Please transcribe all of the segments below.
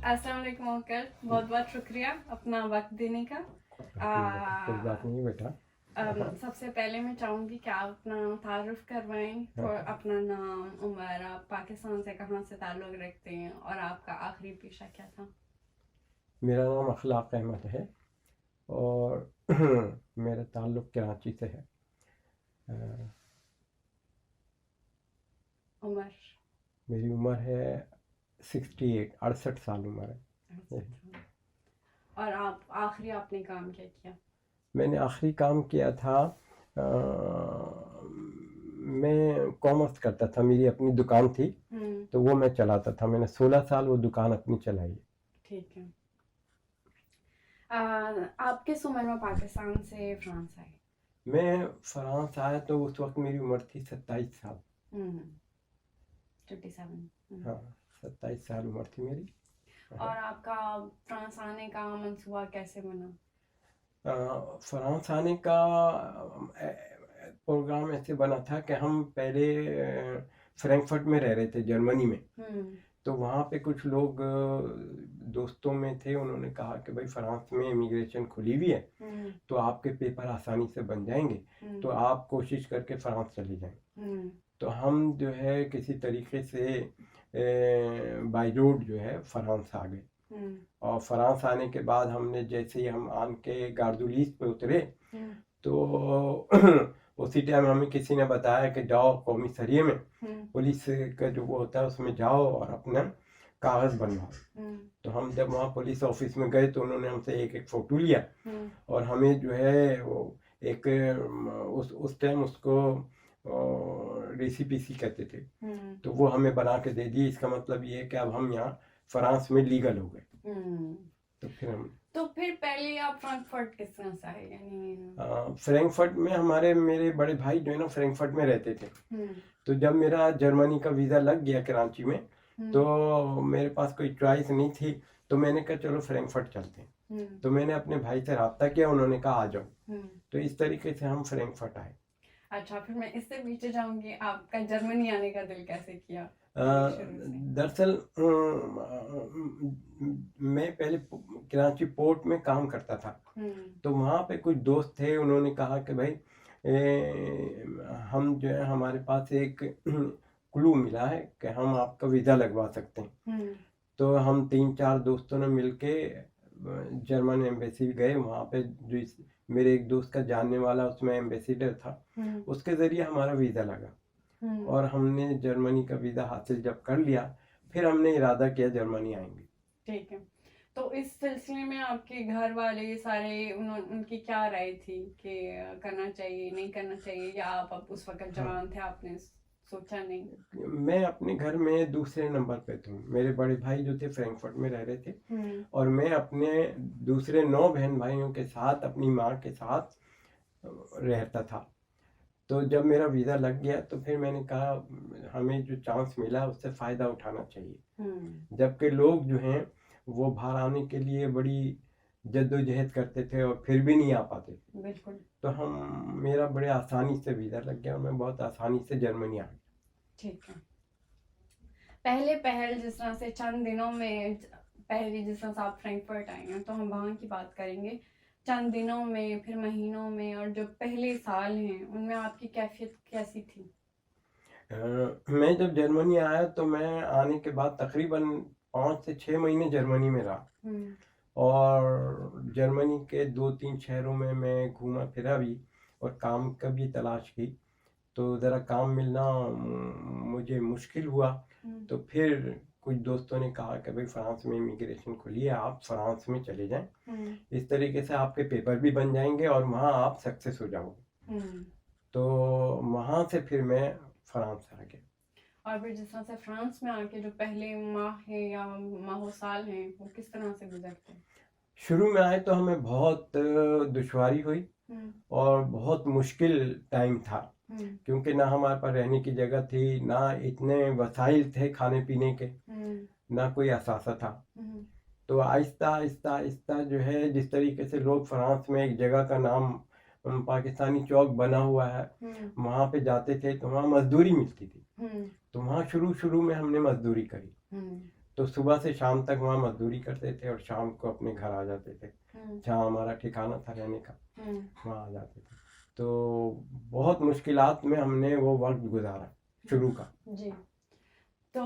अस्सलाम वालेकुम अंकल, बहुत बहुत शुक्रिया अपना वक्त देने का। कोई बात नहीं बेटा। सबसे पहले मैं चाहूँगी कि आप अपना तारुफ करवाएं, थोड़ा अपना नाम, उम्र, आप पाकिस्तान से कहाँ से ताल्लुक़ रखते हैं और आपका आखिरी पेशा क्या था। मेरा नाम अखलाक अहमद है और मेरा ताल्लुक़ कराची से है। उम्र। मेरी उम्र है 68 साल उम्र है। और आप आखिरी आपने काम क्या किया। मैंने आखिरी काम किया था, अ, मैं कॉमर्स करता था, मेरी अपनी दुकान थी तो वो मैं चलाता था। मैंने 16 साल वो दुकान अपनी चलाई। ठीक है। आप किस उम्र में पाकिस्तान से फ्रांस आए। मैं फ्रांस आया तो उस वक्त मेरी उम्र थी 27 साल। 57। हाँ, 27 साल उम्र थी मेरी। और आपका फ्रांस आने का मंसूबा कैसे बना। फ्रांस आने का प्रोग्राम ऐसे बना था कि हम पहले फ्रैंकफर्ट में रह रहे थे, जर्मनी में। तो वहाँ पे कुछ लोग दोस्तों में थे, उन्होंने कहा कि भाई फ्रांस में इमिग्रेशन खुली हुई है तो आपके पेपर आसानी से बन जाएंगे, तो आप कोशिश करके फ्रांस चले जाएं। तो हम जो है किसी तरीके से बाई रोड जो है फ्रांस आ गए। और फ्रांस आने के बाद हमने जैसे ही हम आन के गार्दुलीस पे उतरे तो उसी टाइम हमें किसी ने बताया कि जाओ कॉमिसरिये में, पुलिस का जो वो होता है उसमें जाओ और अपना कागज़ बनवाओ। तो हम जब वहाँ पुलिस ऑफिस में गए तो उन्होंने हमसे एक एक फ़ोटो लिया और हमें जो है वो एक उस टाइम उसको रेसिपीसी कहते थे, तो वो हमें बना के दे दी। इसका मतलब ये है कि अब हम यहाँ फ्रांस में लीगल हो गए। तो फिर पहले आप फ्रैंकफर्ट किस तरह से आए, यानी फ्रैंकफर्ट में मेरे बड़े भाई जो है ना फ्रैंकफर्ट में रहते थे। तो जब मेरा जर्मनी का वीज़ा लग गया कराची में तो मेरे पास कोई चॉइस नहीं थी, तो मैंने कहा चलो फ्रैंकफर्ट चलते हैं। तो मैंने अपने भाई से रब्ता किया, उन्होंने कहा आ जाओ। तो इस तरीके से हम फ्रैंकफर्ट आए। अच्छा, फिर मैं इससे पीछे जाऊंगी, आपका जर्मनी आने का दिल कैसे किया। दरअसल मैं पहले कराची पोर्ट में काम करता था। तो वहाँ पे कुछ दोस्त थे, उन्होंने कहा कि भाई हम जो है हमारे पास एक क्लू मिला है कि हम आपका वीज़ा लगवा सकते हैं। तो हम 3-4 दोस्तों ने मिलके जर्मन एम्बेसी गए। वहाँ पे जो मेरे एक दोस्त का जानने वाला उसमें एम्बेसडर था, उसके ज़रिए हमारा वीज़ा लगा और हमने जर्मनी का वीज़ा हासिल जब कर लिया फिर हमने इरादा किया जर्मनी आएंगे। ठीक है। तो इस सिलसिले में आपके घर वाले सारे उनकी क्या राय थी कि करना चाहिए नहीं करना चाहिए, या आप उस वक्त जवान थे, आपने सोचा नहीं। मैं अपने घर में दूसरे नंबर पे था। मेरे बड़े भाई जो थे फ्रैंकफर्ट में रह रहे थे और मैं अपने दूसरे 9 बहन भाइयों के साथ अपनी माँ के साथ रहता था। तो जब मेरा वीज़ा लग गया तो फिर मैंने कहा हमें जो चांस मिला उससे फ़ायदा उठाना चाहिए। जबकि लोग जो हैं वो बाहर आने के लिए बड़ी जद्दोजहद करते थे और फिर भी नहीं आ पाते थे। बिल्कुल। तो मेरा बड़े आसानी से वीज़ा लग गया और मैं बहुत आसानी से जर्मनी आ गया। ठीक है। पहल जिस तरह से चंद दिनों में, पहले जिस तरह से आप फ्रैंकफर्ट आए हैं तो हम वहाँ की बात करेंगे। चंद दिनों में, फिर महीनों में, और जो पहले साल हैं उनमें आपकी कैफियत कैसी थी। मैं जब जर्मनी आया तो मैं आने के बाद तकरीबन 5 से 6 महीने जर्मनी में रहा और जर्मनी के 2-3 शहरों में मैं घूमा फिरा भी और काम का भी तलाश की। तो ज़रा काम मिलना मुझे मुश्किल हुआ। तो फिर कुछ दोस्तों ने कहा कि भाई फ्रांस में इमिग्रेशन खुली है, आप फ्रांस में चले जाएं, इस तरीके से आपके पेपर भी बन जाएंगे और वहाँ आप सक्सेस हो जाओगे। तो वहाँ से फिर मैं फ्रांस आ गया। और फिर जिस तरह से फ्रांस में आके जो पहले माह है या माहो साल हैं वो किस तरह से गुजरते हैं। शुरू में आए तो हमें बहुत दुश्वारी हुई और बहुत मुश्किल टाइम था, क्योंकि ना हमारे पास रहने की जगह थी, ना इतने वसाइल थे खाने पीने के, ना कोई असासा था। तो आहिस्ता आहिस्ता आहिस्ता जो है जिस तरीके से लोग फ्रांस में एक जगह का नाम पाकिस्तानी चौक बना हुआ है वहाँ पे जाते थे तो वहाँ मजदूरी मिलती थी। तो वहाँ शुरू में हमने मजदूरी करी। तो सुबह से शाम तक वहाँ मजदूरी करते थे और शाम को अपने घर आ जाते थे, जहाँ हमारा ठिकाना था रहने का, वहाँ आ जाते थे। तो बहुत मुश्किलात में हमने वो वक्त गुजारा शुरू का। जी। तो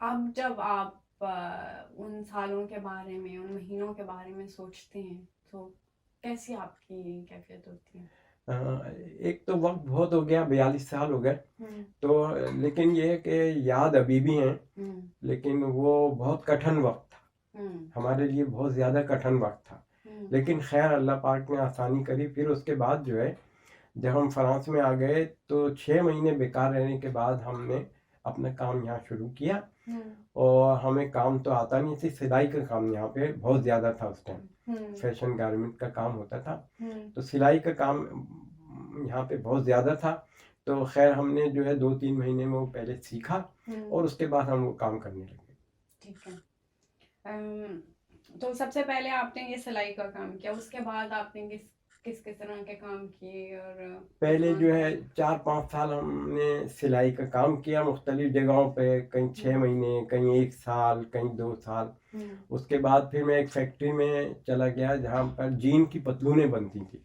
अब जब आप उन सालों के बारे में, उन महीनों के बारे में सोचते हैं तो कैसी आपकी कैफियत होती है? एक तो वक्त बहुत हो गया, 42 साल हो गए, तो लेकिन ये है कि याद अभी भी हैं, लेकिन वो बहुत कठिन वक्त था हमारे लिए, बहुत ज़्यादा कठिन वक्त था। लेकिन खैर अल्लाह पाक ने आसानी करी। फिर उसके बाद जो है, जब हम फ्रांस में आ गए तो 6 महीने बेकार रहने के बाद हमने अपना काम यहाँ शुरू किया। और हमें काम तो आता नहीं थी, सिलाई का काम यहाँ पे बहुत ज़्यादा था उस टाइम, फैशन गारमेंट का काम होता था, तो सिलाई का काम यहाँ पे बहुत ज़्यादा था। तो खैर हमने जो है 2-3 महीने में वो पहले सीखा और उसके बाद हम वो काम करने लगे। ठीक है। तो सबसे पहले आपने ये सिलाई का काम किया, उसके बाद आपने किस किस तरह के काम किए? और पहले जो है 4-5 साल हमने सिलाई का काम किया मुख्तलिफ जगहों पे, कहीं 6 महीने, कहीं 1 साल, कहीं 2 साल। उसके बाद फिर मैं एक फैक्ट्री में चला गया जहाँ पर जीन की पतलूनें बनती थी।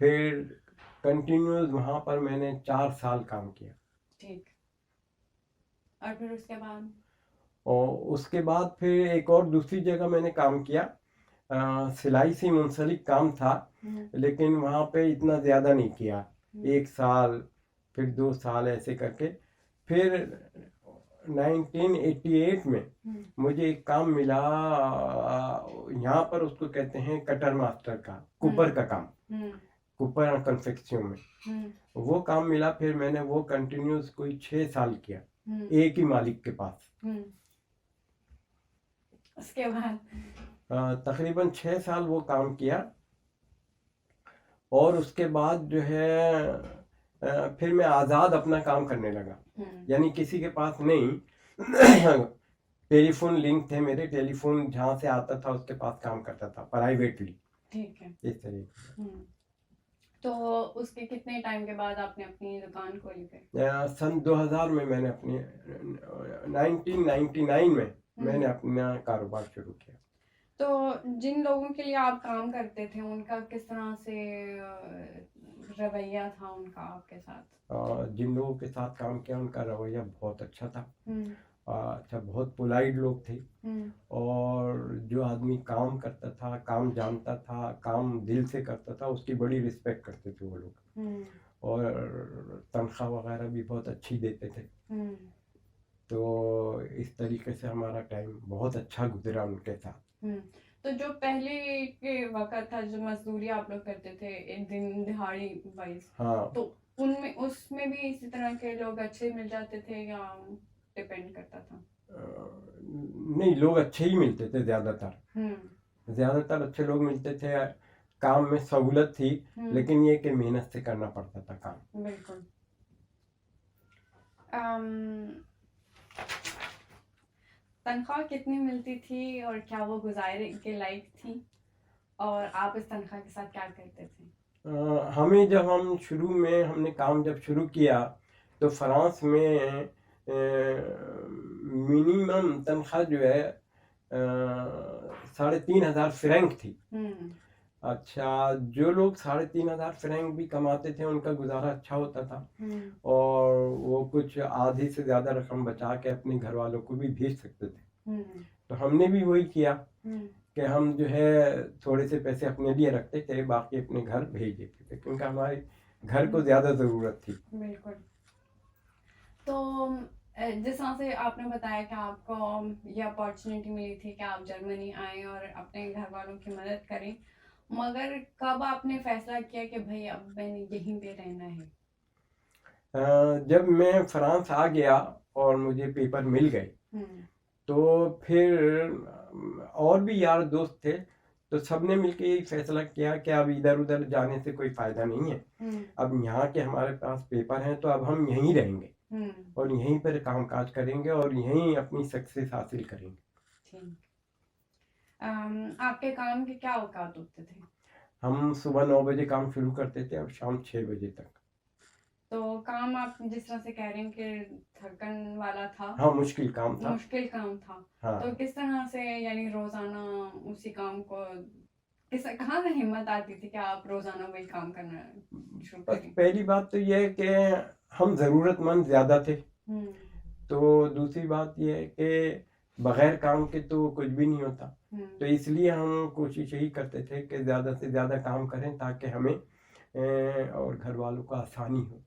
फिर कंटिन्यूस वहाँ पर मैंने 4 साल काम किया। ठीक। और फिर उसके बाद? और उसके बाद फिर एक और दूसरी जगह मैंने काम किया, सिलाई से मुंसलिक काम था, लेकिन वहाँ पे इतना ज़्यादा नहीं किया, 1 साल, फिर 2 साल ऐसे करके। फिर 1988 में मुझे एक काम मिला, यहाँ पर उसको कहते हैं कटर मास्टर का, कुपर का काम, कुपर और कन्फेक्शन में वो काम मिला। फिर मैंने वो कंटिन्यूस कोई 6 साल किया, एक ही मालिक के पास। उसके बाद तकरीबन 6 साल वो काम किया और उसके बाद जो है फिर मैं आज़ाद अपना काम करने लगा, यानी किसी के पास नहीं। टेलीफोन लिंक थे मेरे, टेलीफोन जहाँ से आता था उसके पास काम करता था प्राइवेटली। ठीक है। इस तरीके। तो उसके कितने टाइम के बाद आपने अपनी दुकान खोली फिर? सन 2000 में मैंने अपनी 1999 में मैंने अपना कारोबार शुरू किया। तो जिन लोगों के लिए आप काम करते थे उनका किस तरह से रवैया था उनका आपके साथ? जिन लोगों के साथ काम किया उनका रवैया बहुत अच्छा था। अच्छा, बहुत पोलाइट लोग थे। और जो आदमी काम करता था, काम जानता था, काम दिल से करता था, उसकी बड़ी रिस्पेक्ट करते थे वो लोग। और तनख्वाह वगैरह भी बहुत अच्छी देते थे। तो इस तरीके से हमारा टाइम बहुत अच्छा गुजरा उनके साथ। तो जो पहले के वक्त था, जो मजदूरी आप लोग करते थे एक दिन दिहाड़ी वाइज, हाँ, तो उनमें उसमें भी इसी तरह के लोग अच्छे मिल जाते थे या डिपेंड करता था? नहीं, लोग अच्छे ही मिलते थे ज़्यादातर अच्छे लोग मिलते थे। काम में सहूलत थी, लेकिन ये कि मेहनत से करना पड़ता था काम। बिल्कुल। तनख्वाह कितनी मिलती थी और क्या वो गुजारे के लायक थी, और आप इस तनख्वाह के साथ क्या करते थे? हमें जब हमने काम जब शुरू किया तो फ्रांस में मिनिमम तनख्वाह जो है 3,500 फ्रैंक थी। अच्छा, जो लोग 3,500 फ्रैंक भी कमाते थे उनका गुजारा अच्छा होता था, और वो कुछ आधी से ज़्यादा रकम बचा के अपने घर वालों को भी भेज सकते थे। तो हमने भी वही किया कि हम जो है थोड़े से पैसे अपने लिए रखते थे, बाकी अपने घर भेज देते थे, क्योंकि हमारे घर को ज़्यादा ज़रूरत थी। बिल्कुल। तो जिस तरह से आपने बताया कि आपको ये अपॉर्चुनिटी मिली थी कि आप जर्मनी आए और अपने घर वालों की मदद करें, मगर कब आपने फैसला किया कि भाई अब मैंने यहीं पे रहना है? जब मैं फ्रांस आ गया और मुझे पेपर मिल गए, तो फिर और भी यार दोस्त थे, तो सबने मिलके यही फैसला किया कि अब इधर उधर जाने से कोई फायदा नहीं है। अब यहाँ के हमारे पास पेपर हैं तो अब हम यहीं रहेंगे और यहीं पर कामकाज करेंगे और यहीं अपनी सक्सेस हासिल करेंगे। ठीक। आपके काम के क्या औकात होते थे? हम सुबह 9 बजे काम शुरू करते थे और शाम 6 बजे तक। तो काम आप जिस तरह से कह रहे हैं कि थकन वाला था, हाँ, मुश्किल काम था। मुश्किल काम था, तो हाँ। किस तरह से यानी रोजाना उसी काम को कहाँ से हिम्मत आती थी कि आप रोजाना वही काम करना शुरू बस करें? पहली बात तो ये है कि हम ज़रूरतमंद ज़्यादा थे। तो दूसरी बात ये है कि बगैर काम के तो कुछ भी नहीं होता। तो इसलिए हम कोशिश यही करते थे कि ज़्यादा से ज़्यादा काम करें ताकि हमें और घर वालों को आसानी हो।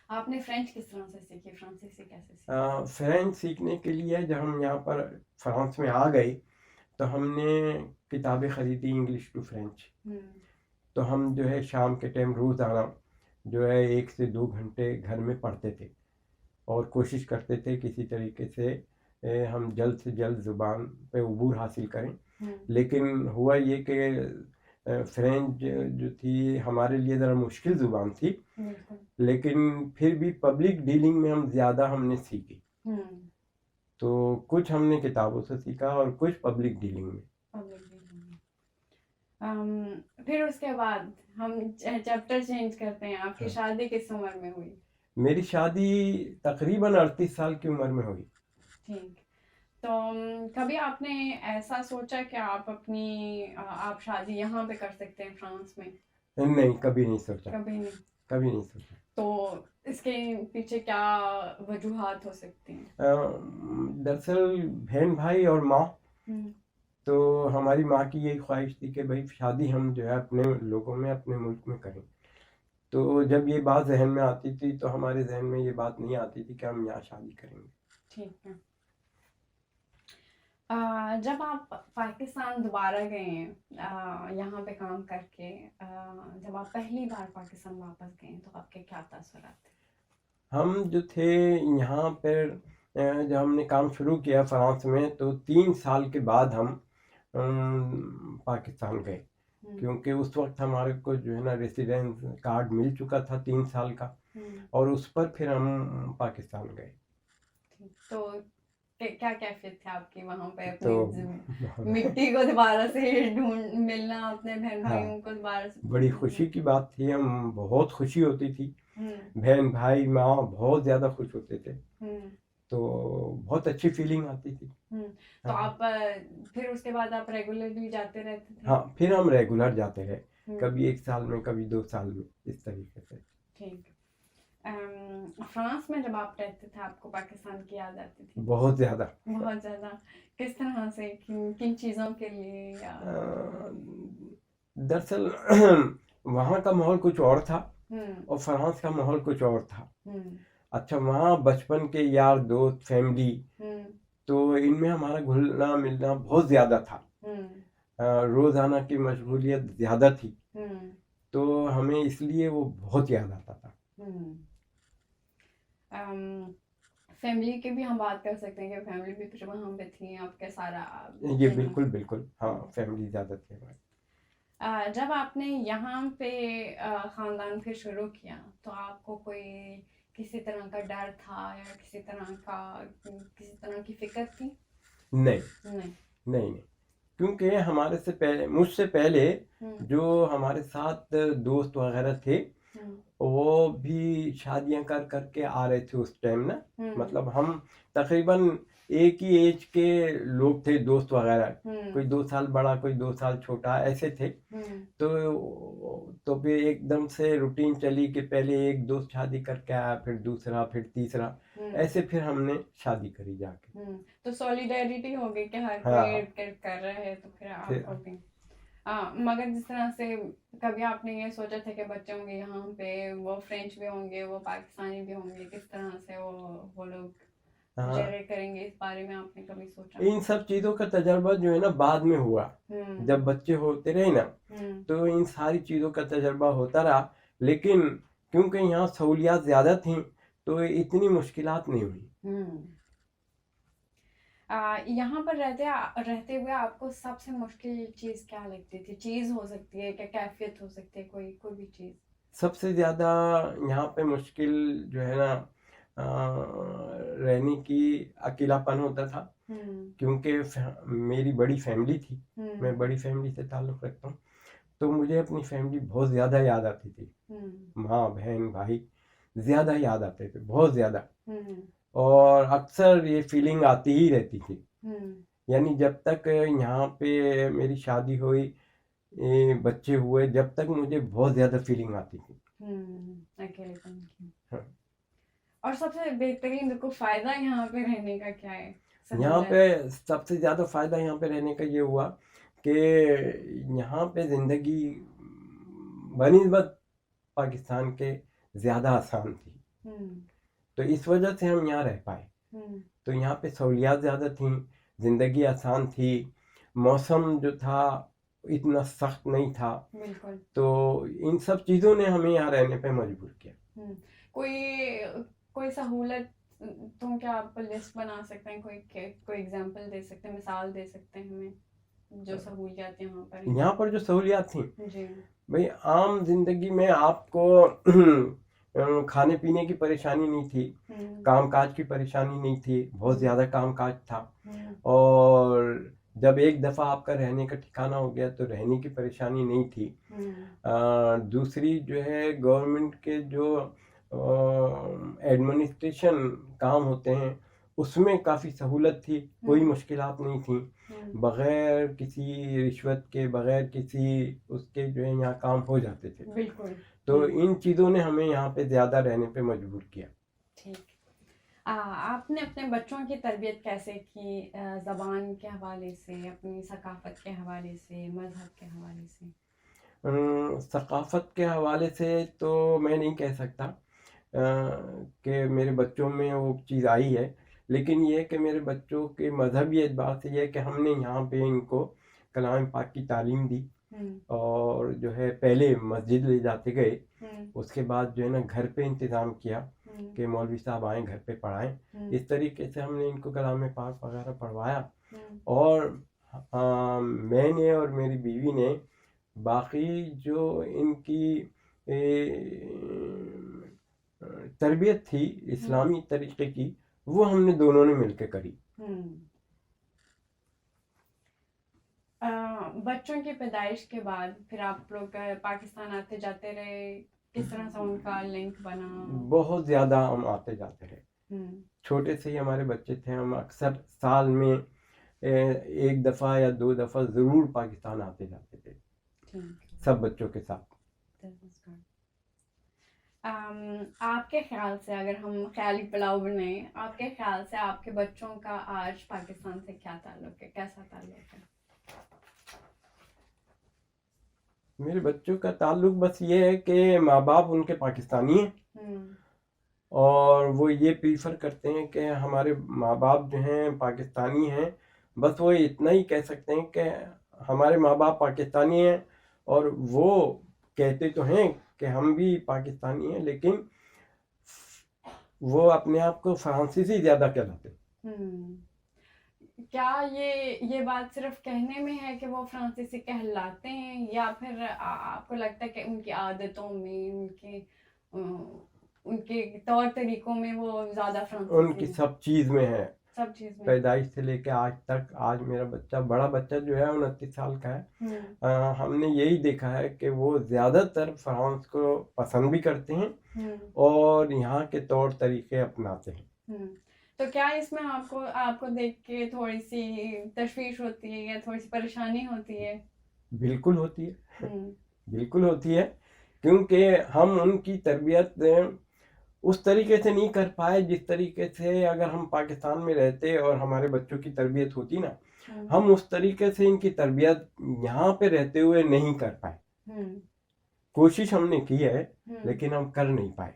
आपने फ्रेंच किस तरह से सीखी, फ्रांसीसी कैसे सीखी? फ्रेंच सीखने के लिए जब हम यहाँ पर फ्रांस में आ गए तो हमने किताबें ख़रीदी इंग्लिश टू फ्रेंच। तो हम जो है शाम के टाइम रोज़ाना जो है 1 से 2 घंटे घर में पढ़ते थे और कोशिश करते थे किसी तरीके से हम जल्द से जल्द ज़ुबान पे उबूर हासिल करें। लेकिन हुआ ये कि फ्रेंच जो थी हमारे लिए ज़रा मुश्किल ज़ुबान थी, लेकिन फिर भी पब्लिक डीलिंग में हमने सीखी। तो कुछ हमने किताबों से सीखा और कुछ पब्लिक डीलिंग में। फिर उसके बाद हम चैप्टर चेंज करते हैं। आपकी हाँ। शादी किस उम्र में हुई? मेरी शादी तकरीबन 38 साल की उम्र में हुई। ठीक। तो कभी आपने ऐसा सोचा कि आप शादी यहाँ पे कर सकते हैं फ्रांस में? नहीं, कभी नहीं सोचा। कभी नहीं। कभी नहीं सोचा। तो इसके पीछे क्या वजूहात हो सकती हैं? दरअसल बहन भाई और माँ, तो हमारी माँ की यही ख्वाहिश थी कि भाई शादी हम जो है अपने लोगों में अपने मुल्क में करें। तो जब ये बात जहन में आती थी तो हमारे जहन में ये बात नहीं आती थी कि हम यहाँ शादी करेंगे। ठीक है। जब आप पाकिस्तान दोबारा गए हैं यहाँ पे काम करके, जब आप पहली बार पाकिस्तान वापस गए तो आपके क्या तासुरात थे? हम जो थे यहाँ पर जब हमने काम शुरू किया फ्रांस में तो 3 साल के बाद हम पाकिस्तान गए, क्योंकि उस वक्त हमारे को जो है ना रेसिडेंस कार्ड मिल चुका था 3 साल का, और उस पर फिर हम पाकिस्तान गए। तो क्या कैफियत थी आपकी वहाँ पे तो अपनी मिट्टी को दोबारा से ढूंढ मिलना, अपने बहन भाइयों को दोबारा से? बड़ी खुशी की बात थी, हम बहुत खुशी होती थी, बहन भाई माँ बहुत ज़्यादा खुश होते थे, तो बहुत अच्छी फीलिंग आती थी। तो आप फिर उसके बाद आप रेगुलरली जाते रहते थे? हाँ, फिर हम रेगुलर जाते रहे, कभी 1 साल में कभी 2 साल में, इस तरीके से। ठीक। फ्रांस में जब आप रहते थे आपको पाकिस्तान की याद आती थी? बहुत ज़्यादा। बहुत ज़्यादा। किस तरह से, किन चीज़ों के लिए? या दरअसल वहाँ का माहौल कुछ और था और फ्रांस का माहौल कुछ और था। अच्छा, वहाँ बचपन के यार दोस्त फैमिली, तो इनमें हमारा घुलना मिलना बहुत ज़्यादा था। रोज़ाना की मशगूलियत ज़्यादा थी, तो हमें इसलिए वो बहुत याद आता था। फैमिली की भी हम बात कर सकते हैं कि फैमिली भी फिर वहाँ पे थी आपके सारा? ये बिल्कुल बिल्कुल, हाँ, फैमिली ज़्यादा थी हमारी। जब आपने यहाँ पे ख़ानदान फिर शुरू किया तो आपको कोई किसी तरह का डर था या किसी तरह की फिक्र थी? नहीं नहीं नहीं नहीं, क्योंकि हमारे से पहले, मुझसे पहले जो हमारे साथ दोस्त वगैरह थे वो भी शादियां कर करके आ रहे थे उस टाइम ना, मतलब हम तकरीबन एक ही एज के लोग थे, दोस्त वगैरह, कोई 2 साल बड़ा कोई 2 साल छोटा ऐसे थे। तो फिर एकदम से रूटीन चली कि पहले एक दोस्त शादी करके आया, फिर दूसरा, फिर तीसरा, ऐसे फिर हमने शादी करी जाके। तो सॉलिडेरिटी हो गई कि हर हाँ, कोई कर रहा है तो फिर आपको भी। मगर जिस तरह से कभी आपने ये सोचा था कि बच्चे होंगे यहाँ पे, वो फ्रेंच भी होंगे, वो पाकिस्तानी भी होंगे, किस तरह से वो लोग जेनरेट करेंगे, इस बारे में आपने कभी सोचा? इन सब चीज़ों का तजर्बा जो है ना बाद में हुआ, जब बच्चे होते रहे ना तो इन सारी चीज़ों का तजर्बा होता रहा, लेकिन क्योंकि यहाँ सहूलियात ज़्यादा थी तो इतनी मुश्किलात नहीं हुई। यहाँ पर रहते हुए आपको सबसे मुश्किल चीज़ क्या लगती थी? चीज़ हो सकती है, क्या कैफियत हो सकती है, कोई भी चीज़? सबसे ज़्यादा यहाँ पे मुश्किल जो है ना रहने की अकेलापन होता था, क्योंकि मेरी बड़ी फैमिली थी, मैं बड़ी फैमिली से ताल्लुक़ रखता हूँ, तो मुझे अपनी फैमिली बहुत ज़्यादा याद आती थी। माँ बहन भाई ज़्यादा याद आते थे, बहुत ज़्यादा। और अक्सर ये फीलिंग आती ही रहती थी। यानी जब तक यहाँ पे मेरी शादी हुई, ये बच्चे हुए, जब तक मुझे बहुत ज़्यादा फीलिंग आती थी। अकेलेपन की। हाँ। और सबसे बेहतरीन देखो फायदा यहाँ पे रहने का क्या है? यहाँ सहूलत। पे सबसे ज़्यादा फ़ायदा यहाँ पे रहने का ये हुआ कि यहाँ पे ज़िंदगी बनिस्बत पाकिस्तान के ज़्यादा आसान थी। तो इस वजह से हम यहाँ रह पाए। तो यहाँ पे सहूलियात ज़्यादा थी, ज़िंदगी आसान थी, मौसम जो था इतना सख्त नहीं था। बिल्कुल। तो इन सब चीज़ों ने हमें यहाँ रहने पे मजबूर किया। कोई सहूलत तुम क्या आप लिस्ट बना सकते हैं, कोई एग्जांपल दे सकते हैं, मिसाल दे सकते हैं हमें, जो सहूलियत यहाँ पर हैं? यहाँ पर जो सहूलियात थी जी। भाई, आम जिंदगी में आपको खाने पीने की परेशानी नहीं थी, कामकाज की परेशानी नहीं थी, बहुत ज़्यादा कामकाज था। और जब एक दफ़ा आपका रहने का ठिकाना हो गया तो रहने की परेशानी नहीं थी। दूसरी जो है, गवर्नमेंट के जो एडमिनिस्ट्रेशन काम होते हैं उसमें काफ़ी सहूलत थी, कोई मुश्किलात नहीं थी। बगैर किसी रिश्वत के, बगैर किसी उसके जो है यहाँ काम हो जाते थे। बिल्कुल। तो इन चीज़ों ने हमें यहाँ पे ज़्यादा रहने पे मजबूर किया। ठीक। आपने अपने बच्चों की तरबियत कैसे की, ज़बान के हवाले से, अपनी सकाफ़त के हवाले से, मज़हब के हवाले से? सकाफ़त के हवाले से तो मैं नहीं कह सकता कि मेरे बच्चों में वो चीज़ आई है, लेकिन ये है कि मेरे बच्चों के मज़हबी एतबार से ये है कि हमने यहाँ पे इनको कलाम पाक की तालीम दी। और जो है पहले मस्जिद ले जाते गए, उसके बाद जो है ना घर पे इंतज़ाम किया कि मौलवी साहब आएँ घर पे पढ़ाएं। इस तरीके से हमने इनको कलाम पाक वगैरह पढ़वाया। और मैंने और मेरी बीवी ने बाकी जो इनकी तरबियत थी इस्लामी तरीके की, वो हमने दोनों ने मिलकर करी। बच्चों की पैदाइश के बाद फिर आप लोग पाकिस्तान आते जाते रहे, किस तरह से उनका लिंक बना? बहुत ज़्यादा हम आते जाते रहे। छोटे से ही हमारे बच्चे थे, हम अक्सर साल में एक दफ़ा या 2 दफ़ा ज़रूर पाकिस्तान आते जाते थे, सब बच्चों के साथ। आपके ख्याल से, अगर हम ख्याली पुलाव बनाएं, आपके ख्याल से आपके बच्चों का आज पाकिस्तान से क्या ताल्लुक है, कैसा ताल्लुक है? मेरे बच्चों का ताल्लुक बस ये है कि माँ बाप उनके पाकिस्तानी हैं और वो ये प्रीफर करते हैं कि हमारे माँ बाप जो हैं पाकिस्तानी हैं। बस वो इतना ही कह सकते हैं कि हमारे माँ बाप पाकिस्तानी हैं, और वो कहते तो हैं कि हम भी पाकिस्तानी हैं, लेकिन वो अपने आप को फ्रांसीसी ज़्यादा कहलाते हैं। क्या ये बात सिर्फ कहने में है कि वो फ्रांसीसी कहलाते हैं, या फिर आपको लगता है कि उनकी आदतों में, उनके तौर तरीकों में वो ज्यादा फ्रांसीसी उनकी सब चीज़ में है, सब चीज में? पैदाइश से लेके आज तक। आज मेरा बच्चा, बड़ा बच्चा जो है 29 साल का है, हमने यही देखा है कि वो ज़्यादातर फ्रांस को पसंद भी करते हैं और यहाँ के तौर तरीके अपनाते हैं। तो क्या इसमें आपको देख के थोड़ी सी तशवीश होती है या थोड़ी सी परेशानी होती है? बिल्कुल होती है। बिल्कुल होती है, क्योंकि हम उनकी तरबियत उस तरीके से नहीं कर पाए जिस तरीके से अगर हम पाकिस्तान में रहते और हमारे बच्चों की तरबियत होती ना, हम उस तरीके से इनकी तरबियत यहाँ पे रहते हुए नहीं कर पाए। कोशिश हमने की है, लेकिन हम कर नहीं पाए।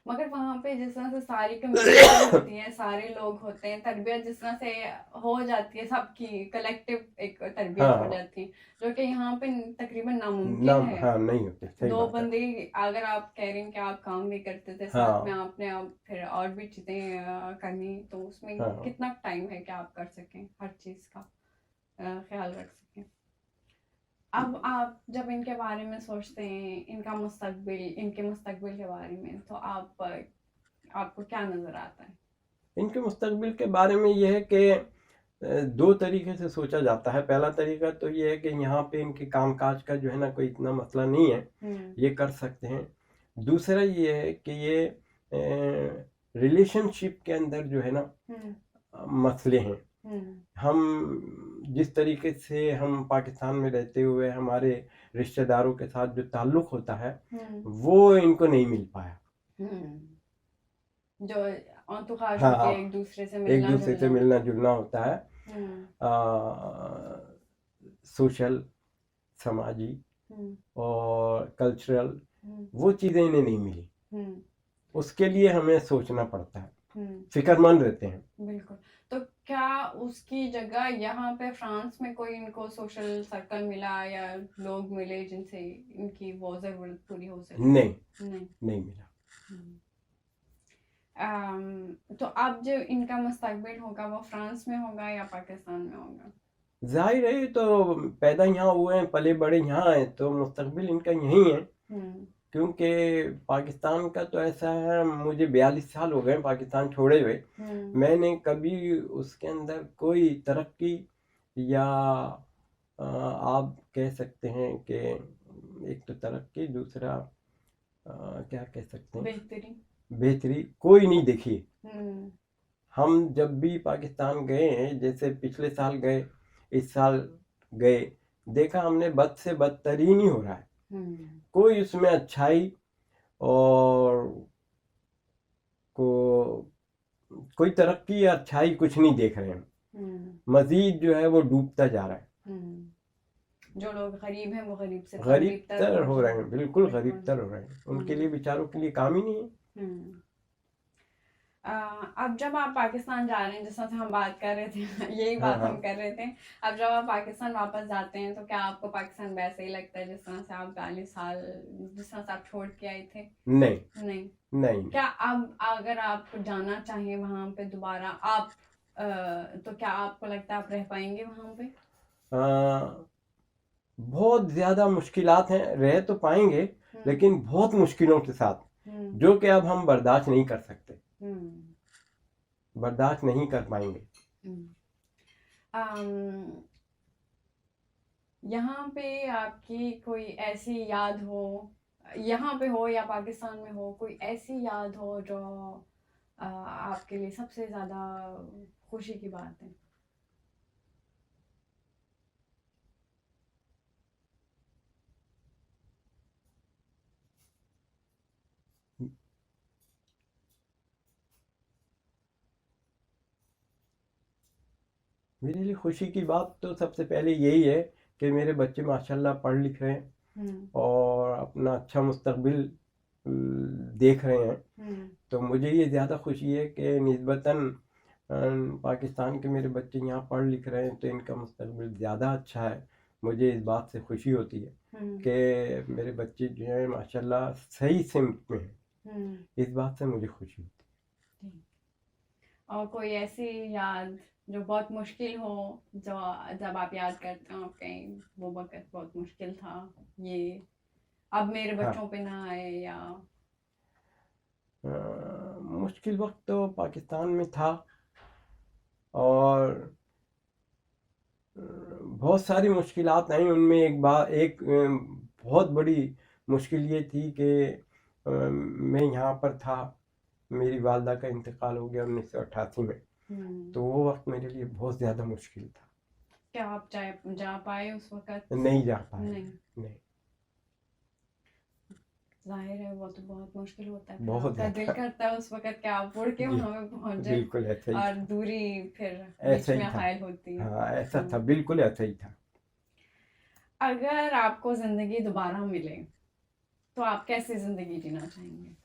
मगर वहाँ पे जिस तरह से सारी कम्युनिटी होती है, सारे लोग होते हैं, तरबियत जिस तरह से हो जाती है, सबकी कलेक्टिव एक तरबियत हो जाती है, जो कि यहाँ पे तकरीबन नामुमकिन है। हाँ, नहीं होते। सही दो बात है। बंदे, अगर आप कह रहे हैं कि आप काम भी करते थे साथ में, आपने आप फिर और भी चीजें करनी, तो उसमें कितना टाइम है कि आप कर सकें, हर चीज का ख्याल रख सकें? अब आप जब इनके बारे में सोचते हैं, इनके मुस्तकबिल के बारे में, तो आपको क्या नजर आता है? इनके मुस्तकबिल के बारे में यह है कि दो तरीके से सोचा जाता है। पहला तरीका तो ये है कि यहाँ पे इनके कामकाज का जो है ना कोई इतना मसला नहीं है, ये कर सकते हैं। दूसरा ये है कि ये रिलेशनशिप के अंदर जो है ना मसले हैं। हम जिस तरीके से हम पाकिस्तान में रहते हुए हमारे रिश्तेदारों के साथ जो ताल्लुक होता है वो इनको नहीं मिल पाया। जो औतुकाश हाँ, होती है, एक दूसरे से एक दूसरे से मिलना जुलना होता है, सोशल, समाजी और कल्चरल, वो चीज़ें इन्हें नहीं मिली। उसके लिए हमें सोचना पड़ता है, फिक्रमंद रहते हैं। बिल्कुल। तो क्या उसकी जगह यहाँ पे फ्रांस में कोई इनको सोशल सर्कल मिला या लोग मिले जिनसे इनकी वो जरूरत पूरी हो सके? नहीं मिला। तो अब जो इनका मुस्तकबिल होगा वो फ्रांस में होगा या पाकिस्तान में होगा? जाहिर है, तो पैदा यहाँ हुए हैं, पले बड़े यहाँ हैं, तो मुस्तकबिल इनका यहीं है। क्योंकि पाकिस्तान का तो ऐसा है, मुझे 42 साल हो गए पाकिस्तान छोड़े हुए, मैंने कभी उसके अंदर कोई तरक्की या आप कह सकते हैं कि एक तो तरक्की, दूसरा क्या कह सकते हैं, बेहतरी कोई नहीं देखी। हम जब भी पाकिस्तान गए हैं, जैसे पिछले साल गए, इस साल गए, देखा हमने बद से बदतरीन ही हो रहा है। कोई उसमें अच्छाई और कोई तरक्की या अच्छाई कुछ नहीं देख रहे हैं। मजीद जो है वो डूबता जा रहा है। जो लोग गरीब हैं वो गरीब से गरीब तर हो रहे हैं, बिल्कुल गरीब तर हो रहे हैं। उनके लिए बेचारों के लिए काम ही नहीं है। अब जब आप पाकिस्तान जा रहे हैं, जिस तरह से हम बात कर रहे थे यही बात हम कर रहे थे, अब जब आप पाकिस्तान वापस जाते हैं तो क्या आपको पाकिस्तान वैसे ही लगता है जिस तरह से आप 42 साल जिस तरह से आप छोड़ के आए थे? नहीं। क्या अब अगर आप जाना चाहें वहां पे दोबारा आप तो क्या आपको लगता है आप रह पाएंगे वहां पे? बहुत ज्यादा मुश्किलात हैं, रह तो पाएंगे लेकिन बहुत मुश्किलों के साथ, जो कि अब हम बर्दाश्त नहीं कर सकते, बर्दाश्त नहीं कर पाएंगे। यहाँ पे आपकी कोई ऐसी याद हो, यहाँ पे हो या पाकिस्तान में हो, कोई ऐसी याद हो जो आपके लिए सबसे ज्यादा खुशी की बात है? मेरे लिए खुशी की बात तो सबसे पहले यही है कि मेरे बच्चे माशाल्लाह पढ़ लिख रहे हैं और अपना अच्छा मुस्तकबिल देख रहे हैं। तो मुझे ये ज़्यादा खुशी है कि निस्बतन पाकिस्तान के मेरे बच्चे यहाँ पढ़ लिख रहे हैं तो इनका मुस्तकबिल ज़्यादा अच्छा है। मुझे इस बात से खुशी होती है कि मेरे बच्चे जो हैं माशाल्लाह सही सिमत में हैं। इस बात से मुझे खुशी होती है। और कोई ऐसी याद जो बहुत मुश्किल हो, जो जब आप याद करते हो आप कहीं वो वक्त बहुत मुश्किल था, ये अब मेरे बच्चों पे ना आए? या मुश्किल वक्त तो पाकिस्तान में था और बहुत सारी मुश्किलात आई। उनमें एक बहुत बड़ी मुश्किल ये थी कि मैं यहाँ पर था, मेरी वालदा का इंतकाल हो गया 1988 में। तो वो वक्त मेरे लिए बहुत ज़्यादा मुश्किल था। क्या आप जा पाए उस वक्त? नहीं जा पाए। नहीं। जाहिर है वो तो बहुत मुश्किल होता है, बहुत दिल करता है उस वक्त क्या आप उड़ के वहां पे पहुंच जाए। बिल्कुल ऐसा ही और दूरी फिर बीच में हायल होती है। हाँ, ऐसा था, बिल्कुल ऐसा ही था। अगर आपको जिंदगी दोबारा मिले तो आप कैसी जिंदगी जीना चाहेंगे?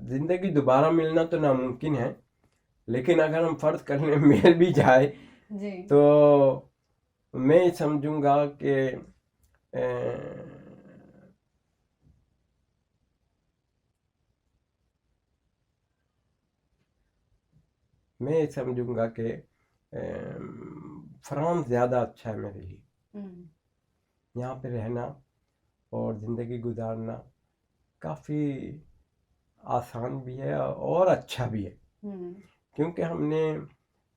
जिंदगी दोबारा मिलना तो नामुमकिन है, लेकिन अगर हम फर्ज कर लें मिल भी जाए तो मैं समझूंगा कि मैं समझूंगा कि फ्रांस ज़्यादा अच्छा है मेरे लिए। यहाँ पे रहना और ज़िंदगी गुजारना काफ़ी आसान भी है और अच्छा भी है, क्योंकि हमने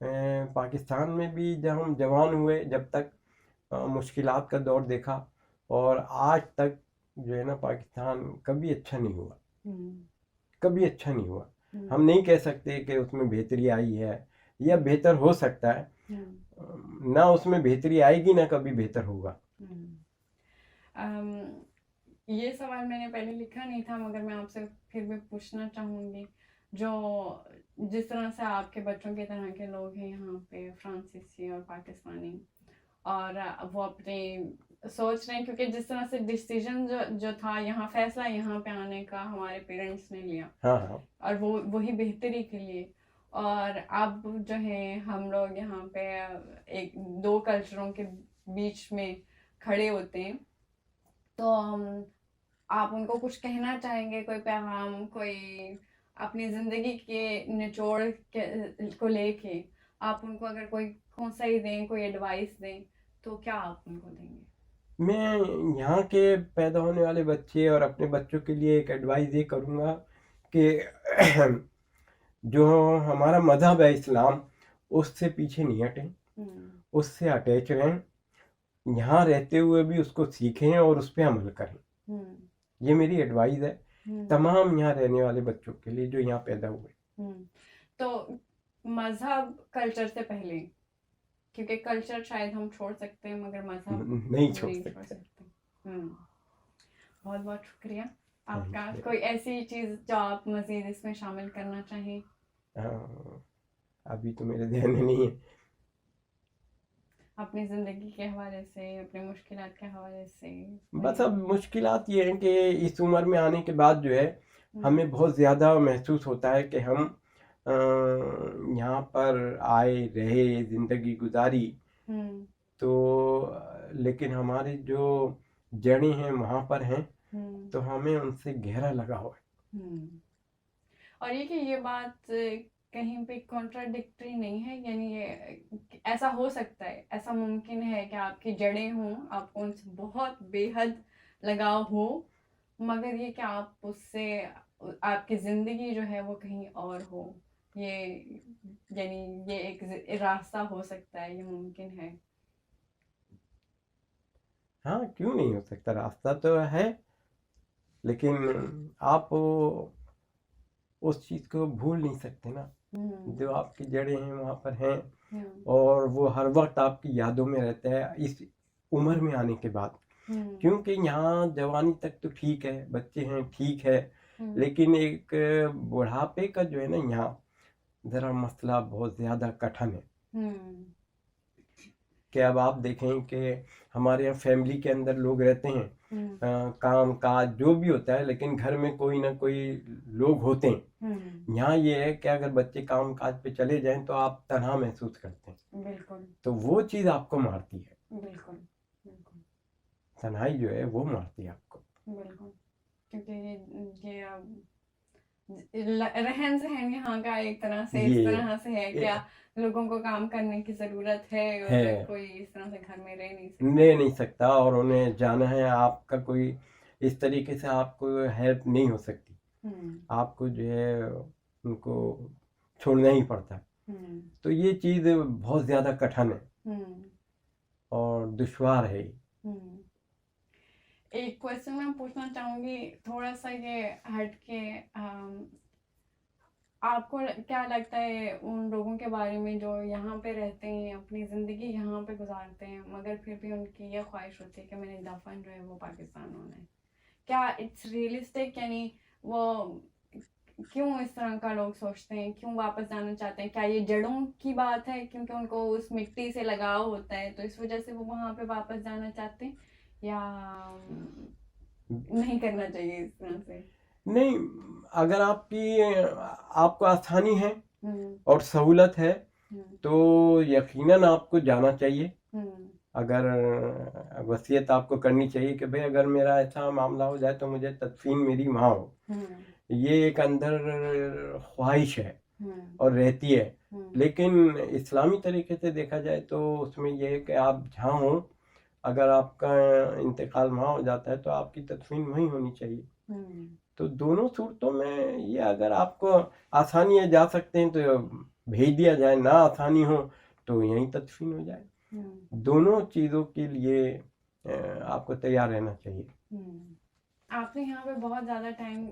पाकिस्तान में भी जब हम जवान हुए, जब तक मुश्किलात का दौर देखा, और आज तक जो है ना पाकिस्तान कभी अच्छा नहीं हुआ, कभी अच्छा नहीं हुआ। हम नहीं कह सकते कि उसमें बेहतरी आई है या बेहतर हो सकता है, ना उसमें बेहतरी आएगी ना कभी बेहतर होगा। ये सवाल मैंने पहले लिखा नहीं था, मगर मैं आपसे फिर भी पूछना चाहूँगी, जो जिस तरह से आपके बच्चों की तरह के लोग हैं यहाँ पे, फ्रांसीसी और पाकिस्तानी, और वो अपने सोच रहे हैं, क्योंकि जिस तरह से डिसीजन जो था यहाँ, फैसला यहाँ पे आने का हमारे पेरेंट्स ने लिया, हाँ, और वो वही बेहतरी के लिए, और अब जो है हम लोग यहाँ पे एक दो कल्चरों के बीच में खड़े होते हैं, तो आप उनको कुछ कहना चाहेंगे, कोई पैगाम, कोई अपनी जिंदगी के निचोड़ को लेके आप उनको अगर कोई कौनसाई दें, कोई एडवाइस दें, तो क्या आप उनको देंगे? मैं यहाँ के पैदा होने वाले बच्चे और अपने बच्चों के लिए एक एडवाइस ये करूँगा कि जो हमारा मज़हब है इस्लाम, उससे पीछे नहीं हटें, उससे अटैच रहें, यहाँ रहते हुए भी उसको सीखें और उस पर अमल करें। ये मेरी एडवाइस है तमाम यहाँ रहने वाले बच्चों के लिए जो यहाँ पैदा हुए। तो मजहब कल्चर से पहले, क्योंकि कल्चर शायद हम छोड़ सकते हैं मगर मजहब नहीं छोड़ सकते। बहुत बहुत शुक्रिया आपका। कोई ऐसी चीज जो आप मजीद इसमें शामिल करना चाहें? अभी तो मेरे ध्यान में नहीं है। अपनी ज़िंदगी के हवाले से, अपने मुश्किलात के हवाले से? बस अब मुश्किलात ये हैं कि इस उम्र में आने के बाद जो है हमें बहुत ज़्यादा महसूस होता है कि हम यहाँ पर आए, रहे, ज़िंदगी गुजारी, तो लेकिन हमारी जो जड़ें हैं वहाँ पर हैं, तो हमें उनसे गहरा लगाव है। और ये बात कहीं पे कॉन्ट्राडिक्टरी नहीं है, यानी ये ऐसा हो सकता है, ऐसा मुमकिन है कि आपकी जड़ें हों, आपको उनसे बहुत बेहद लगाव हो, मगर ये कि आप उससे आपकी ज़िंदगी जो है वो कहीं और हो, ये यानी ये एक रास्ता हो सकता है, ये मुमकिन है? हाँ, क्यों नहीं हो सकता, रास्ता तो है, लेकिन आप उस चीज़ को भूल नहीं सकते ना, जो आपकी जड़ें हैं वहाँ पर हैं, और वो हर वक्त आपकी यादों में रहता है इस उम्र में आने के बाद। क्योंकि यहाँ जवानी तक तो ठीक है, बच्चे हैं ठीक है, लेकिन एक बुढ़ापे का जो है ना यहाँ ज़रा मसला बहुत ज़्यादा कठिन है। कि अब आप देखें कि हमारे यहाँ फैमिली के अंदर लोग रहते हैं, काम काज जो भी होता है, लेकिन घर में कोई ना कोई लोग होते हैं। यहाँ ये है कि अगर बच्चे काम काज पे चले जाएं तो आप तनहा महसूस करते हैं। बिल्कुल। तो वो चीज़ आपको मारती है। बिल्कुल बिल्कुल। तन्हाई जो है वो मारती है आपको। बिल्कुल, क्योंकि ये रहन सहन यहाँ का एक तरह से इस तरह से है, क्या लोगों को काम करने की जरूरत है, और कोई इस तरह से घर में रह नहीं सकता, और उन्हें जाना है, आपका कोई इस तरीके से आपको हेल्प नहीं हो सकती, आपको जो है उनको छोड़ना ही पड़ता है। तो ये चीज़ बहुत ज़्यादा कठिन है और दुश्वार है। एक क्वेश्चन मैं पूछना चाहूँगी, थोड़ा सा ये हट के, आपको क्या लगता है उन लोगों के बारे में जो यहाँ पे रहते हैं, अपनी ज़िंदगी यहाँ पे गुजारते हैं, मगर फिर भी उनकी ये ख्वाहिश होती है कि मैंने दफन जो है वो पाकिस्तान होना है? क्या इट्स रियलिस्टिक, यानी वो क्यों इस तरह का लोग सोचते हैं, क्यों वापस जाना चाहते हैं? क्या ये जड़ों की बात है, क्योंकि उनको उस मिट्टी से लगाव होता है तो इस वजह से वो वहाँ पे वापस जाना चाहते हैं, या नहीं करना चाहिए इस तरह से? नहीं, अगर आपको आसानी है और सहूलत है तो यकीनन आपको जाना चाहिए। अगर वसीयत आपको करनी चाहिए कि भाई अगर मेरा ऐसा मामला हो जाए तो मुझे तदफीन मेरी वहाँ हो, ये एक अंदर ख्वाहिश है और रहती है। लेकिन इस्लामी तरीके से देखा जाए तो उसमें यह है कि आप जहाँ हो, अगर आपका इंतकाल वहाँ हो जाता है तो आपकी तदफीन वहीं होनी चाहिए। तो दोनों सूरतों में ये, अगर आपको आसानी है जा सकते हैं तो भेज दिया जाए, ना आसानी हो तो यहीं तदफीन हो जाए। दोनों चीज़ों के लिए आपको तैयार रहना चाहिए। आपने यहाँ पे बहुत ज़्यादा टाइम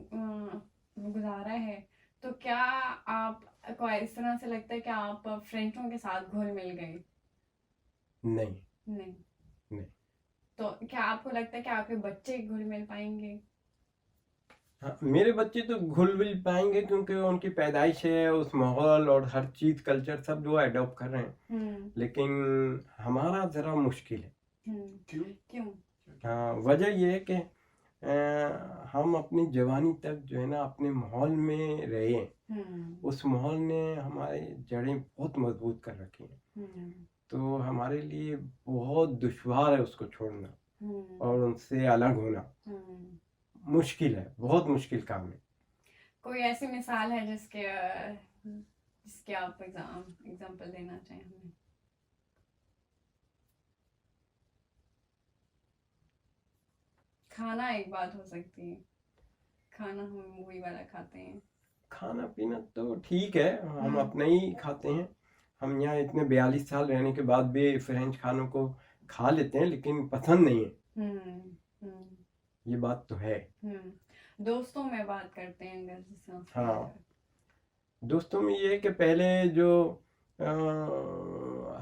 गुजारा है, तो क्या आपको इस तरह से लगता है कि आप फ्रेंचों के साथ घुल मिल गए? नहीं नहीं। नहीं। तो क्या आपको लगता है कि आपके बच्चे घुल मिल पाएंगे? हाँ, मेरे बच्चे तो घुल मिल पाएंगे क्योंकि उनकी पैदाइश है, उस माहौल और हर चीज़ कल्चर सब वो अडॉप्ट कर रहे हैं। लेकिन हमारा ज़रा मुश्किल है। क्यों? क्यों? हाँ, वजह ये है कि हम अपनी जवानी तक जो है ना अपने माहौल में रहे हैं। उस माहौल ने हमारे जड़ें बहुत मजबूत कर रखी हैं। तो हमारे लिए बहुत दुश्वार है उसको छोड़ना और उनसे अलग होना। मुश्किल है, बहुत मुश्किल काम है। कोई ऐसी मिसाल है जिसके आप एग्जाम्पल देना चाहें हमें? खाना एक बात हो सकती है, खाना हम वही वाला खाते हैं। खाना पीना तो ठीक है, हम अपना ही खाते हैं। हम यहाँ इतने 42 साल रहने के बाद भी फ्रेंच खानों को खा लेते हैं, लेकिन पसंद नहीं है। ये बात तो है। दोस्तों में बात करते हैं अगर जिस तरह से। हाँ, दोस्तों में ये है कि पहले जो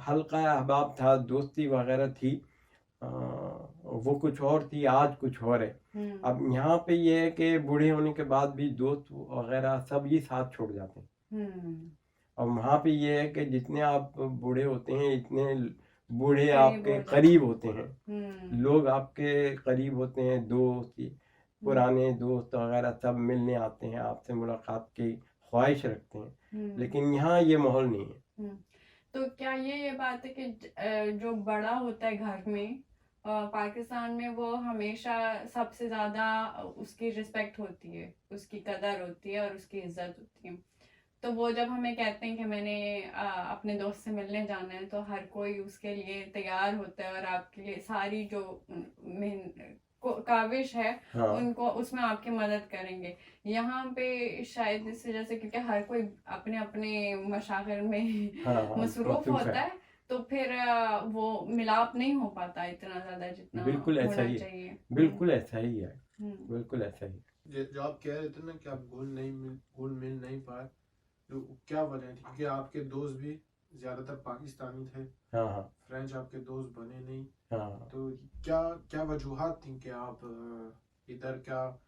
हल्का अहबाब था, दोस्ती वगैरह थी, वो कुछ और थी, आज कुछ और है। अब यहाँ पे ये है कि बूढ़े होने के बाद भी दोस्त वगैरह सब ये साथ छोड़ जाते हैं। और वहाँ पे ये है कि जितने आप बूढ़े होते हैं इतने बूढ़े आपके करीब होते हैं, लोग आपके करीब होते हैं, दोस्त पुराने दोस्त वगैरह सब मिलने आते हैं, आपसे मुलाकात की ख्वाहिश रखते हैं। लेकिन यहाँ ये माहौल नहीं है। तो क्या ये बात है कि जो बड़ा होता है घर में पाकिस्तान में, वो हमेशा सबसे ज्यादा उसकी रिस्पेक्ट होती है, उसकी कदर होती है और उसकी इज्जत होती है। तो वो जब हमें कहते हैं कि मैंने अपने दोस्त से मिलने जाना है, तो हर कोई उसके लिए तैयार होता है और आपके लिए सारी जो काविश है, हाँ, उनको उसमें आपकी मदद करेंगे। यहाँ पे शायद इससे जैसे क्योंकि हर कोई अपने अपने मशागिल में हाँ, मसरूफ होता है, तो फिर वो मिलाप नहीं हो पाता इतना ज्यादा जितना बिल्कुल ऐसा होना ही चाहिए। बिल्कुल ऐसा ही है। बिल्कुल ऐसा ही। जो आप कह रहे थे ना कि आप घुल मिल नहीं पाए, तो क्या वजह थी? क्योंकि आपके दोस्त भी ज्यादातर पाकिस्तानी थे। हाँ, फ्रेंच आपके दोस्त बने नहीं। हाँ, तो क्या क्या वजूहात थी कि आप इधर, क्या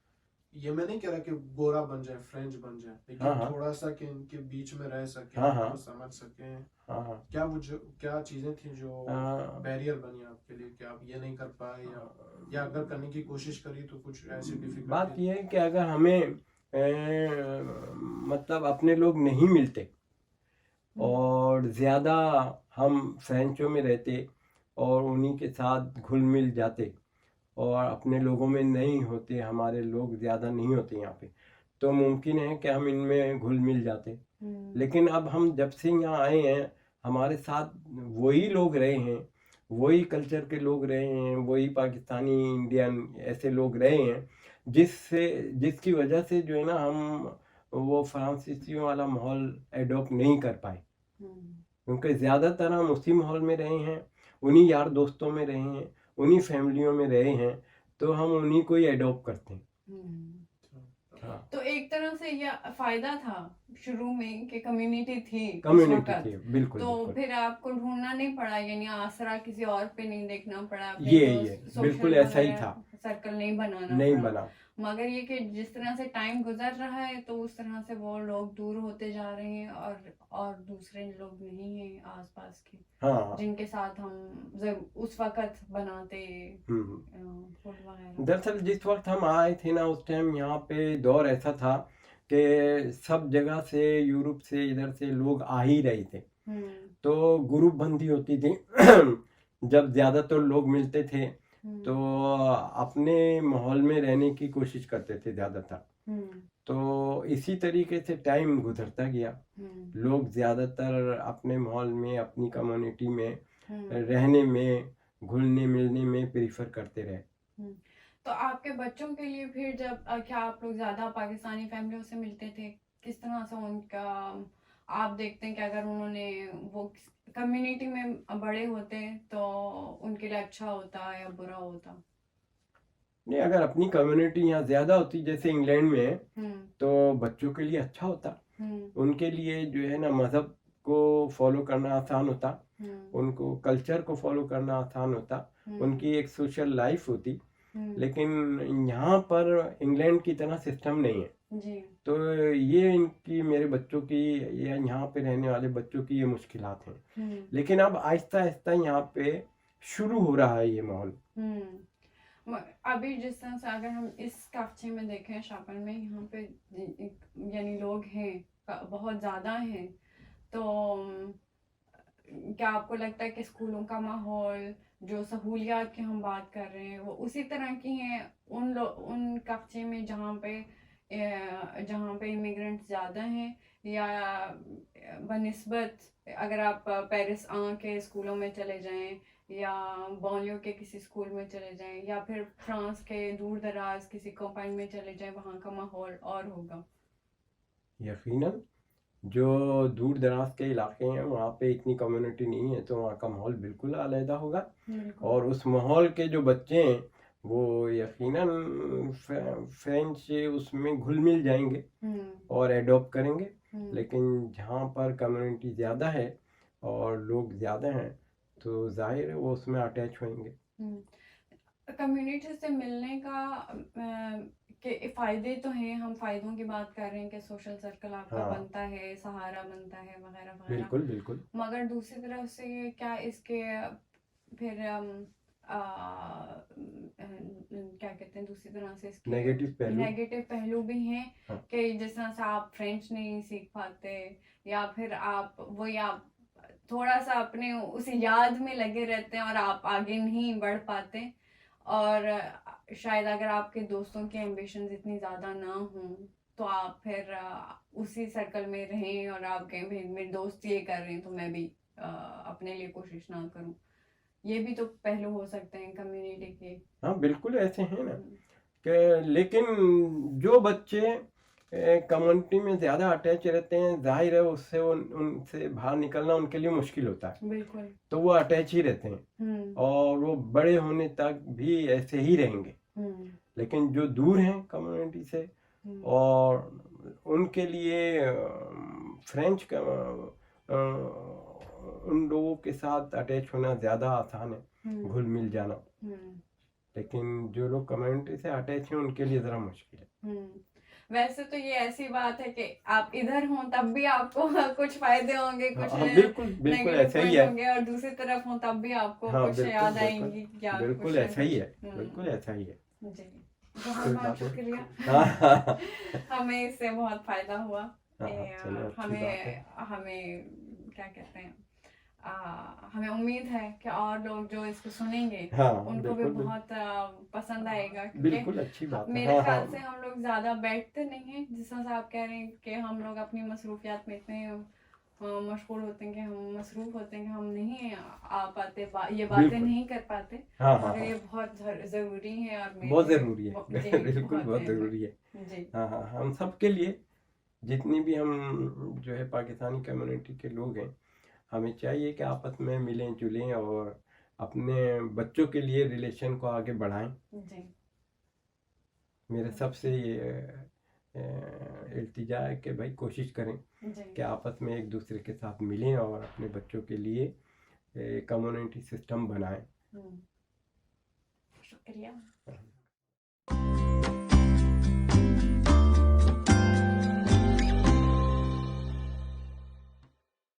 ये मैं नहीं कह रहा कि गोरा बन जाए, फ्रेंच बन जाए, लेकिन हाँ, थोड़ा सा कि इनके बीच में रह सके, हाँ, आपको समझ सके। हाँ, क्या चीजें थी जो बैरियर बनी आपके लिए कि आप ये नहीं कर पाए, या अगर करने की कोशिश करी तो कुछ ऐसी डिफिकल्टी? बात यह है कि अगर हमें मतलब अपने लोग नहीं मिलते और ज़्यादा हम फ्रेंचों में रहते और उन्हीं के साथ घुल मिल जाते और अपने लोगों में नहीं होते, हमारे लोग ज़्यादा नहीं होते यहाँ पे, तो मुमकिन है कि हम इनमें घुल मिल जाते। लेकिन अब हम जब से यहाँ आए हैं, हमारे साथ वही लोग रहे हैं, वही कल्चर के लोग रहे हैं, वही पाकिस्तानी इंडियन ऐसे लोग रहे हैं, जिसकी वजह से जो है ना हम वो फ्रांसीसियों वाला माहौल एडॉप्ट नहीं कर पाए। क्योंकि ज़्यादातर हम उसी माहौल में रहे हैं, उन्हीं यार दोस्तों में रहे हैं, उन्हीं फैमिलियों में रहे हैं, तो हम उन्हीं को ही एडॉप्ट करते हैं। हाँ। तो एक तरह से यह फायदा था शुरू में कि कम्युनिटी थी, बिल्कुल। तो फिर आपको ढूंढना नहीं पड़ा, यानी आसरा किसी और पे नहीं देखना पड़ा, ये बिल्कुल ऐसा ही था, सर्कल नहीं बना। मगर ये कि जिस तरह से टाइम गुजर रहा है, तो उस तरह से वो लोग दूर होते जा रहे हैं और दूसरे लोग नहीं हैं आसपास के, हाँ, जिनके साथ हम उस वक्त बनाते फूड वगैरह। दरअसल जिस वक्त हम आए थे ना, उस टाइम यहाँ पे दौर ऐसा था कि सब जगह से, यूरोप से, इधर से लोग आ ही रहे थे, तो ग्रुप बंदी होती थी। जब ज़्यादातर लोग मिलते थे तो अपने माहौल में रहने की कोशिश करते थे ज़्यादातर, तो इसी तरीके से टाइम गुजरता गया। लोग ज़्यादातर अपने माहौल में, अपनी कम्युनिटी में रहने में, घुलने मिलने में प्रीफर करते रहे। तो आपके बच्चों के लिए फिर जब क्या आप लोग ज्यादा पाकिस्तानी फैमिलियों से मिलते थे, किस तरह से आप देखते हैं कि अगर उन्होंने वो कम्युनिटी में बड़े होते तो उनके लिए अच्छा होता या बुरा होता? नहीं, अगर अपनी कम्युनिटी यहाँ ज़्यादा होती जैसे इंग्लैंड में है तो बच्चों के लिए अच्छा होता। उनके लिए जो है ना मज़हब को फॉलो करना आसान होता, उनको कल्चर को फॉलो करना आसान होता, उनकी एक सोशल लाइफ होती। लेकिन यहाँ पर इंग्लैंड की तरह सिस्टम नहीं है जी। तो ये इनकी मेरे बच्चों की या यहाँ पे रहने वाले बच्चों की ये मुश्किलात हैं। लेकिन अब आहिस्ता आहिस्ता यहाँ पे शुरू हो रहा है ये माहौल। अभी जिस तरह से अगर हम इस कफ्चे में देखें शापर में, यहाँ पे यानी लोग हैं बहुत ज़्यादा हैं, तो क्या आपको लगता है कि स्कूलों का माहौल, जो सहूलियात की हम बात कर रहे हैं, वो उसी तरह की हैं उन कफ्चे में जहाँ पे इमिग्रेंट्स ज़्यादा हैं, या बनिस्बत अगर आप पेरिस के स्कूलों में चले जाएं या बॉलियो के किसी स्कूल में चले जाएं या फिर फ्रांस के दूर दराज किसी कंपाउंड में चले जाएं, वहाँ का माहौल और होगा? यकीनन जो दूर दराज के इलाके हैं वहाँ पे इतनी कम्युनिटी नहीं है तो वहाँ का माहौल बिल्कुल अलग होगा। और उस माहौल के जो बच्चे हैं वो यकीनन फ्रेंच उसमें घुल मिल जाएंगे और एडॉप्ट करेंगे। लेकिन जहाँ पर कम्युनिटी ज़्यादा है और लोग ज़्यादा हैं तो जाहिर है वो उसमें अटैच होंगे। कम्युनिटी से मिलने का के फायदे तो हैं, हम फायदों की बात कर रहे हैं कि सोशल सर्कल आपका बनता है, सहारा बनता है वगैरह वगैरह। बिल्कुल बिल्कुल। मगर दूसरी तरफ से क्या इसके फिर क्या कहते हैं, दूसरी तरह से इसके नेगेटिव पहलू भी हैं। कि जिस तरह से आप फ्रेंच नहीं सीख पाते या फिर आप थोड़ा सा अपने उस याद में लगे रहते हैं और आप आगे नहीं बढ़ पाते, और शायद अगर आपके दोस्तों के एम्बिशंस इतनी ज़्यादा ना हों तो आप फिर उसी सर्कल में रहें और आप कहें भाई मेरे दोस्त ये कर रहे हैं तो मैं भी अपने लिए कोशिश ना करूं। ये भी तो पहलू हो सकते हैं कम्युनिटी के। हाँ बिल्कुल ऐसे हैं ना कि लेकिन जो बच्चे कम्युनिटी में ज़्यादा अटैच रहते हैं जाहिर है उससे उनसे बाहर निकलना उनके लिए मुश्किल होता है। बिल्कुल। तो वो अटैच ही रहते हैं और वो बड़े होने तक भी ऐसे ही रहेंगे। लेकिन जो दूर हैं कम्युनिटी से और उनके लिए फ्रेंच का उन लोगों के साथ अटैच होना ज़्यादा आसान है, घुल मिल जाना। लेकिन जो लोग कम्युनिटी से अटैच हैं उनके लिए ज़रा मुश्किल है। वैसे तो ये ऐसी बात है कि आप इधर हों तब भी आपको कुछ फायदे होंगे, कुछ बिल्कुल ऐसा ही है, होंगे, और दूसरी तरफ हों तब भी आपको कुछ याद आएंगी। बिल्कुल ऐसा ही है, बिल्कुल ऐसा ही है जी। बहुत शुक्रिया। हमें इससे बहुत फायदा हुआ। हमें क्या कहते हैं, हमें उम्मीद है कि और लोग जो इसको सुनेंगे उनको भी बहुत पसंद आएगा। बिल्कुल अच्छी बात है। मेरे ख्याल से हम लोग ज्यादा बैठते नहीं हैं, जिस तरह से आप कह रहे हैं कि हम लोग अपनी मसरूफियात में इतने मशगूल होते हैं कि हम मसरूफ होते हैं कि हम नहीं आ पाते, ये बातें नहीं कर पाते। मगर ये बहुत जरूरी है और बहुत जरूरी है। बिल्कुल बहुत जरूरी है जी। हाँ, हम सब के लिए, जितनी भी हम जो है पाकिस्तानी कम्युनिटी के लोग हैं, हमें चाहिए कि आपस में मिलें जुलें और अपने बच्चों के लिए रिलेशन को आगे बढ़ाएं जी। मेरे सबसे ये इल्तिजा है कि भाई कोशिश करें कि आपस में एक दूसरे के साथ मिलें और अपने बच्चों के लिए कम्युनिटी सिस्टम बनाएं। शुक्रिया।